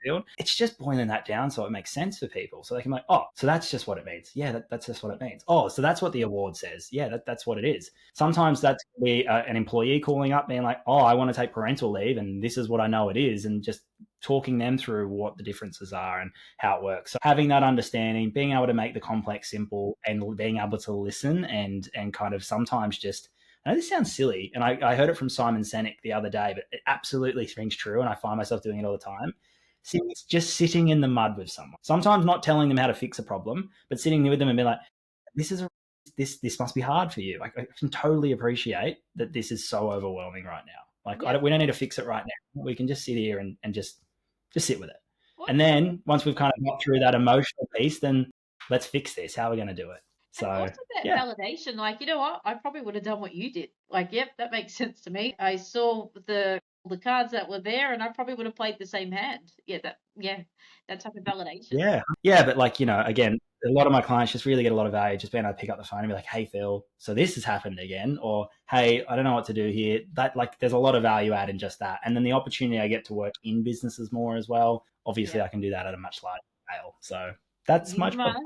field. It's just boiling that down so it makes sense for people. So they can be like, oh, so that's just what it means. Yeah, that's just what it means. Oh, so that's what the award says. Yeah, that's what it is. Sometimes that's going to be an employee calling up being like, oh, I want to take parental leave and this is what I know it is, and just talking them through what the differences are and how it works. So having that understanding, being able to make the complex simple, and being able to listen and kind of sometimes just, I know this sounds silly, and I heard it from Simon Sinek the other day, but it absolutely rings true, and I find myself doing it all the time. It's just sitting in the mud with someone. Sometimes not telling them how to fix a problem, but sitting with them and being like, this must be hard for you. Like, I can totally appreciate that this is so overwhelming right now. Like, we don't need to fix it right now. We can just sit here and just sit with it. And then once we've kind of got through that emotional piece, then let's fix this. How are we going to do it? So, and also that validation, like, you know what? I probably would have done what you did. Like, yep, that makes sense to me. I saw the cards that were there, and I probably would have played the same hand. That type of validation. Yeah, but like, again, a lot of my clients just really get a lot of value just being able to pick up the phone and be like, hey, Phil, so this has happened again, or hey, I don't know what to do here. That, like, there's a lot of value add in just that. And then the opportunity I get to work in businesses more as well. Obviously, I can do that at a much larger scale. So that's my job.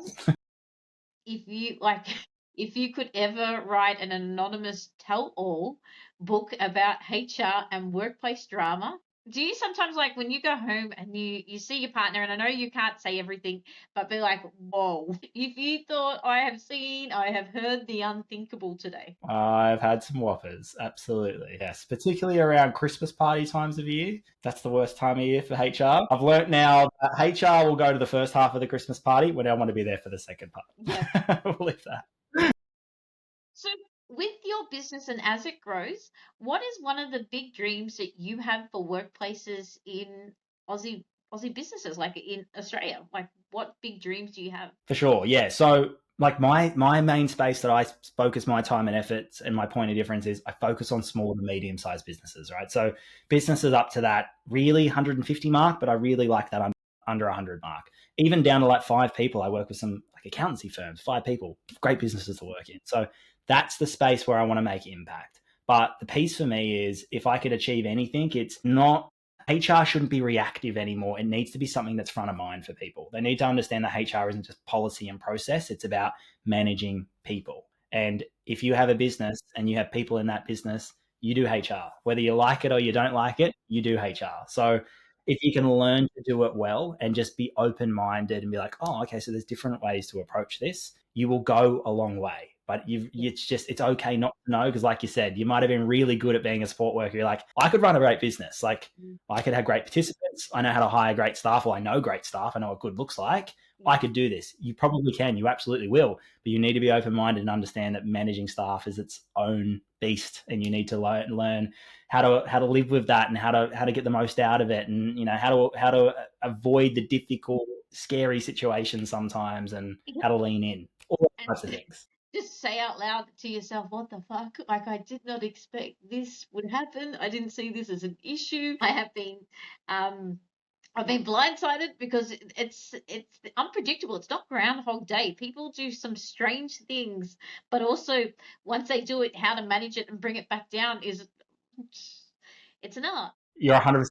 If you could ever write an anonymous tell-all book about HR and workplace drama, do you sometimes, like, when you go home and you see your partner, and I know you can't say everything, but be like, whoa, if you thought I have heard the unthinkable today? I've had some whoppers, absolutely. Yes, particularly around Christmas party times of year. That's the worst time of year for HR. I've learnt now that HR will go to the first half of the Christmas party when I want to be there for the second part. Yeah. We'll leave that. So with your business and as it grows, what is one of the big dreams that you have for workplaces in Aussie businesses, like in Australia? Like, what big dreams do you have? For sure, yeah. So, like, my main space that I focus my time and efforts, and my point of difference is I focus on small to medium-sized businesses, right? So businesses up to that really 150 mark, but I really like that under 100 mark. Even down to like 5 people. I work with some like accountancy firms, 5 people, great businesses to work in. So that's the space where I want to make impact. But the piece for me is, if I could achieve anything, it's not, HR shouldn't be reactive anymore. It needs to be something that's front of mind for people. They need to understand that HR isn't just policy and process. It's about managing people. And if you have a business and you have people in that business, you do HR. Whether you like it or you don't like it, you do HR. So if you can learn to do it well and just be open-minded and be like, oh, okay, so there's different ways to approach this, you will go a long way. But it's okay not to know, because like you said, you might have been really good at being a support worker. You're like, I could run a great business. Like, I could have great participants. I know how to hire great staff. Well, I know great staff. I know what good looks like. I could do this. You probably can. You absolutely will. But you need to be open-minded and understand that managing staff is its own beast, and you need to learn how to live with that, and how to get the most out of it, and how to avoid the difficult, scary situations sometimes, and how to lean in. All types of things. Just say out loud to yourself, what the fuck? Like, I did not expect this would happen. I didn't see this as an issue. I've been blindsided because it's unpredictable. It's not Groundhog Day. People do some strange things, but also once they do it, how to manage it and bring it back down it's an art. You're 100% right,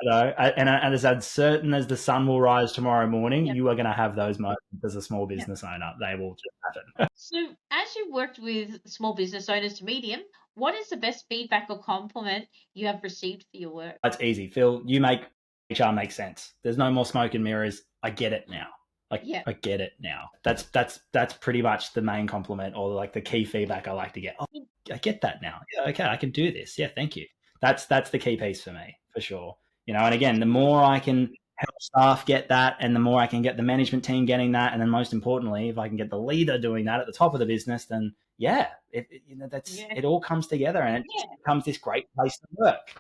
though. And as certain as the sun will rise tomorrow morning, you are going to have those moments as a small business owner. They will just happen. So as you worked with small business owners to medium, what is the best feedback or compliment you have received for your work? That's easy. Phil, you make HR make sense. There's no more smoke and mirrors. I get it now. I get it now. That's pretty much the main compliment, or like the key feedback I like to get. Oh, I get that now. Yeah, okay, I can do this. Yeah, thank you. That's the key piece for me, for sure. And again, the more I can help staff get that, and the more I can get the management team getting that, and then most importantly, if I can get the leader doing that at the top of the business, then yeah, it all comes together, and it just becomes this great place to work.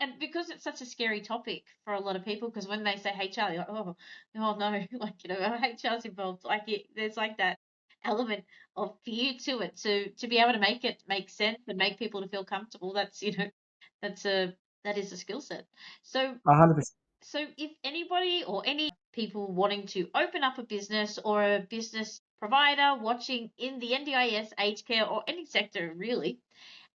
And because it's such a scary topic for a lot of people, because when they say HR, you're like, oh no, like, HR's involved. Like, there's like that element of fear to it. To be able to make it make sense and make people to feel comfortable, that is a skill set. So 100%. So if anybody or any people wanting to open up a business, or a business provider watching in the NDIS, aged care, or any sector really,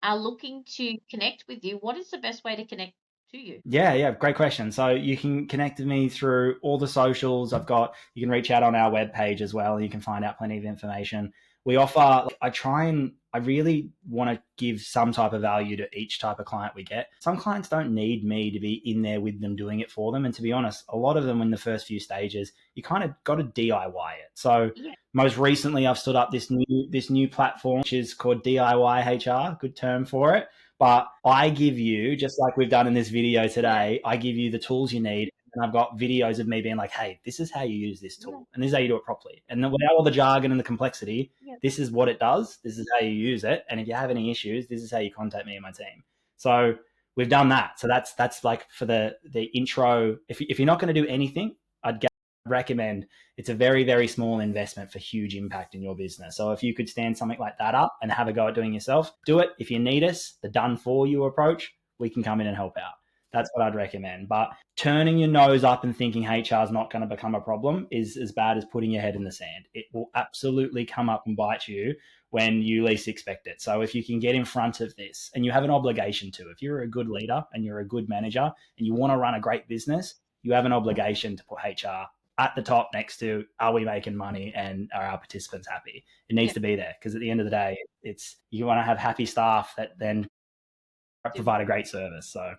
are looking to connect with you, what is the best way to connect to you? Yeah, great question. So you can connect with me through all the socials I've got. You can reach out on our webpage as well, and you can find out plenty of information. We offer, I really want to give some type of value to each type of client we get. Some clients don't need me to be in there with them doing it for them. And to be honest, a lot of them in the first few stages, you kind of got to DIY it. So most recently I've stood up this new platform, which is called DIY HR, good term for it. But I give you, just like we've done in this video today, I give you the tools you need. And I've got videos of me being like, hey, this is how you use this tool, and this is how you do it properly. And then without all the jargon and the complexity, this is what it does. This is how you use it. And if you have any issues, this is how you contact me and my team. So we've done that. So that's like for the intro. If you're not going to do anything, I'd recommend, it's a very, very small investment for huge impact in your business. So if you could stand something like that up and have a go at doing yourself, do it. If you need us, the done for you approach, we can come in and help out. That's what I'd recommend. But turning your nose up and thinking HR is not going to become a problem is as bad as putting your head in the sand. It will absolutely come up and bite you when you least expect it. So if you can get in front of this, and you have an obligation to, if you're a good leader and you're a good manager and you want to run a great business, you have an obligation to put HR at the top next to, are we making money and are our participants happy? It needs to be there, because at the end of the day, you want to have happy staff that then provide a great service. So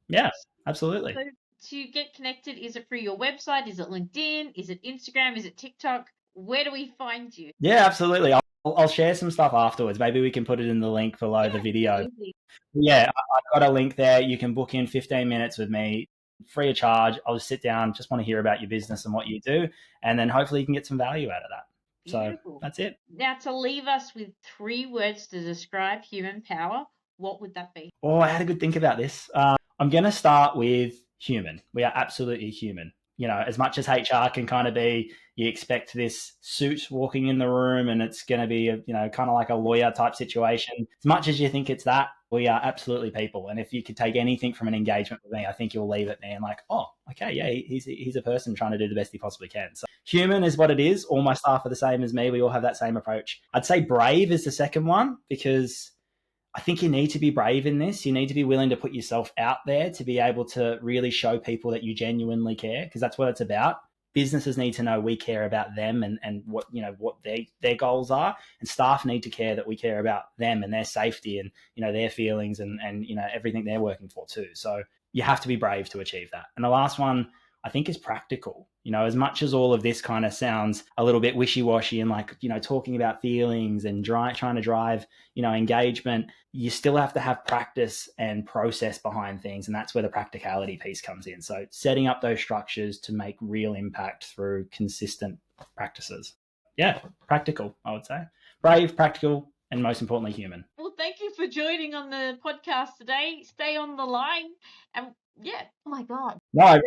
yeah, absolutely. So to get connected, is it through your website? Is it LinkedIn? Is it Instagram? Is it TikTok? Where do we find you? Yeah, absolutely. I'll share some stuff afterwards. Maybe we can put it in the link below the video. Easy. Yeah, I've got a link there. You can book in 15 minutes with me, free of charge. I'll just sit down, just want to hear about your business and what you do, and then hopefully you can get some value out of that. Beautiful. So that's it. Now, to leave us with 3 words to describe human power, what would that be? Oh, I had a good think about this. I'm going to start with human. We are absolutely human. As much as HR can kind of be, you expect this suit walking in the room and it's going to be, kind of like a lawyer type situation. As much as you think it's that, we are absolutely people. And if you could take anything from an engagement with me, I think you'll leave it being like, oh, okay, yeah, he's a person trying to do the best he possibly can. So human is what it is. All my staff are the same as me. We all have that same approach. I'd say brave is the second one, because I think you need to be brave in this. You need to be willing to put yourself out there to be able to really show people that you genuinely care, because that's what it's about. Businesses need to know we care about them and what their goals are, and staff need to care that we care about them and their safety and their feelings and everything they're working for too. So you have to be brave to achieve that. And the last one, I think, is practical. As much as all of this kind of sounds a little bit wishy-washy and like, talking about feelings and trying to drive, engagement, you still have to have practice and process behind things. And that's where the practicality piece comes in. So setting up those structures to make real impact through consistent practices. Yeah, practical, I would say. Brave, practical, and most importantly, human. Well, thank you for joining on the podcast today. Stay on the line. And yeah, oh my God. No,